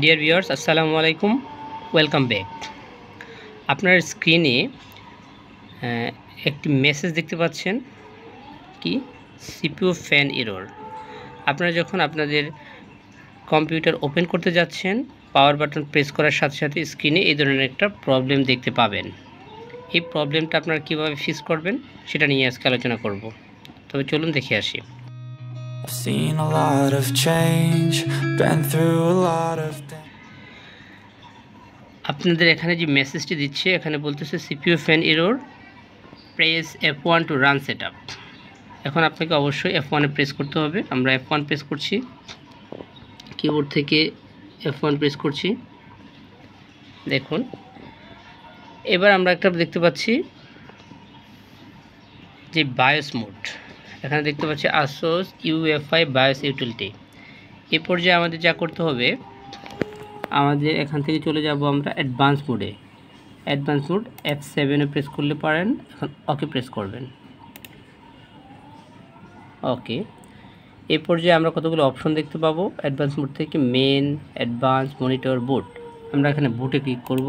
Dear viewers, আসসালামু আলাইকুম, welcome back. আপনার স্ক্রিনে একটি মেসেজ দেখতে পাচ্ছেন, কি সিপিইউ ফ্যান এরর। আপনারা যখন আপনাদের কম্পিউটার ওপেন করতে যাচ্ছেন, পাওয়ার বাটন প্রেস করার সাথে সাথে স্ক্রিনে এই ধরনের একটা প্রবলেম দেখতে পাবেন। এই প্রবলেমটা আপনারা কীভাবে ফিক্স করবেন সেটা নিয়ে আজকে আলোচনা করব। তবে চলুন দেখে আসি। I've seen a lot of change, been through a lot of আপনাদের এখানে যে মেসেজটি দিচ্ছে, এখানে বলতেছে CPU fan error, press F1 to run setup. এখন আপনাকে অবশ্যই F1 এ প্রেস করতে হবে। আমরা F1 প্রেস করছি, কিবোর্ড থেকে F1 প্রেস করছি। দেখুন, এবার আমরা একটা দেখতে পাচ্ছি যে বায়োস মোড, এখানে দেখতে পাচ্ছি ASUS UEFI বায়োস ইউটিলিটি। এই পর্যায়ে আমাদের যা করতে হবে, আমাদের এখান থেকে চলে যাব আমরা অ্যাডভান্স মোডে। অ্যাডভান্স মোড F7 এ প্রেস করলে পারেন। এখন ওকে প্রেস করবেন। ওকে, এই পর্যায়ে আমরা কতগুলো অপশন দেখতে পাবো অ্যাডভান্স মোড থেকে। মেন, অ্যাডভান্স, মনিটর, বুট। আমরা এখানে বুটে ক্লিক করব।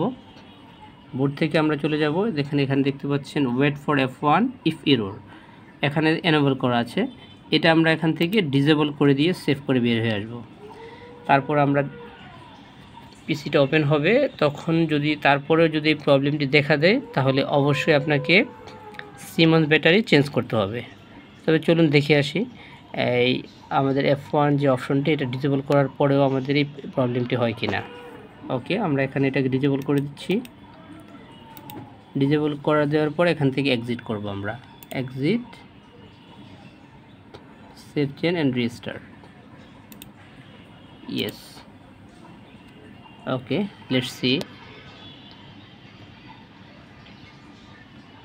বুট থেকে আমরা চলে যাব, এখানে দেখতে পাচ্ছেন wait for F1 if error, এখানে এনেবল করা আছে। এটা আমরা এখান থেকে ডিসেবল করে দিয়ে সেভ করে বের হয়ে আসব। তারপর আমরা পিসিটা ওপেন হবে, তখন তারপরেও যদি এই প্রবলেমটি দেখা দেয়, তাহলে অবশ্যই আপনাকে সিমন্স ব্যাটারি চেঞ্জ করতে হবে। তবে চলুন দেখে আসি এই আমাদের F1 যে অপশনটি, এটা ডিসেবল করার পরেও আমাদের এই প্রবলেমটি হয় কি না। ওকে, আমরা এখানে এটাকে ডিসেবল করে দিচ্ছি। ডিসেবল করে দেওয়ার পর এখান থেকে এক্সিট করব আমরা। Exit, save change and restart. Yes, okay, let's see.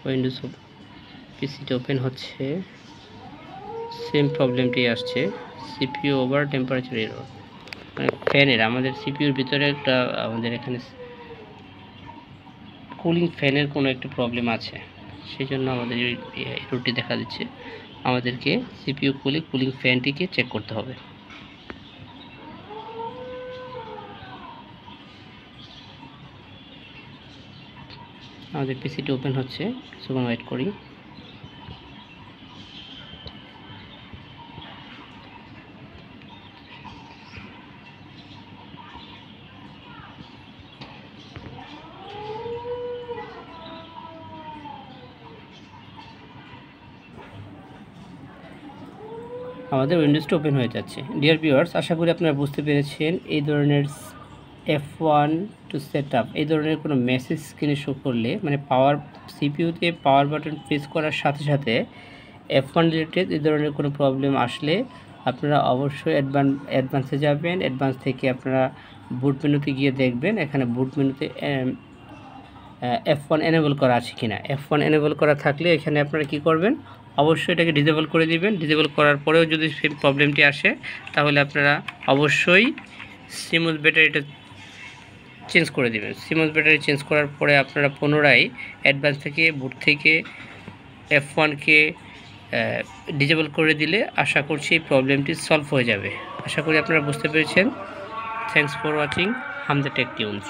Windows পিসিটা ওপেন হচ্ছে, সেম প্রবলেমটি আসছে, সিপিইউ ওভার টেম্পারেচার এরর। মানে ফ্যানের, আমাদের সিপিইউর ভিতরে একটা আমাদের এখানে কুলিং ফ্যানের কোনো একটা প্রবলেম আছে, সেই জন্য আমাদের এই এররটি দেখা দিচ্ছে। আমাদেরকে সিপিইউ কুলিং ফ্যানটিকে চেক করতে হবে। আমাদের পিসিটি ওপেন হচ্ছে, কিছুক্ষণ ওয়েট করি। আমাদের উইন্ডোজটা ওপেন হয়ে যাচ্ছে। ডিয়ার ভিউয়ার্স, আশা করি আপনারা বুঝতে পেরেছেন এই ধরনের F1 টু সেটআপ এই ধরনের কোনো মেসেজ স্ক্রিনে শো করলে, মানে সিপিইউতে পাওয়ার বাটন প্রেস করার সাথে সাথে F1 রিলেটেড এই ধরনের কোনো প্রবলেম আসলে আপনারা অবশ্যই অ্যাডভান্সে যাবেন। অ্যাডভান্স থেকে আপনারা বুট মেনুতে গিয়ে দেখবেন, এখানে বুট মেনুতে F1 এনেবল করা আছে কিনা। F1 এনেবল করা থাকলে এখানে আপনারা কি করবেন, অবশ্যই এটাকে ডিসেবল করে দিবেন। ডিসেবল করার পরেও যদি সেই প্রবলেমটি আসে, তাহলে আপনারা অবশ্যই সিমন্স ব্যাটারিটা চেঞ্জ করে দিবেন। সিমন্স ব্যাটারি চেঞ্জ করার পরে আপনারা পুনরায় অ্যাডভান্স থেকে বুট থেকে F1কে ডিসেবল করে দিলে আশা করছি এই প্রবলেমটি সলভ হয়ে যাবে। আশা করি আপনারা বুঝতে পেরেছেন। Thanks for watching Hamza tech tunes.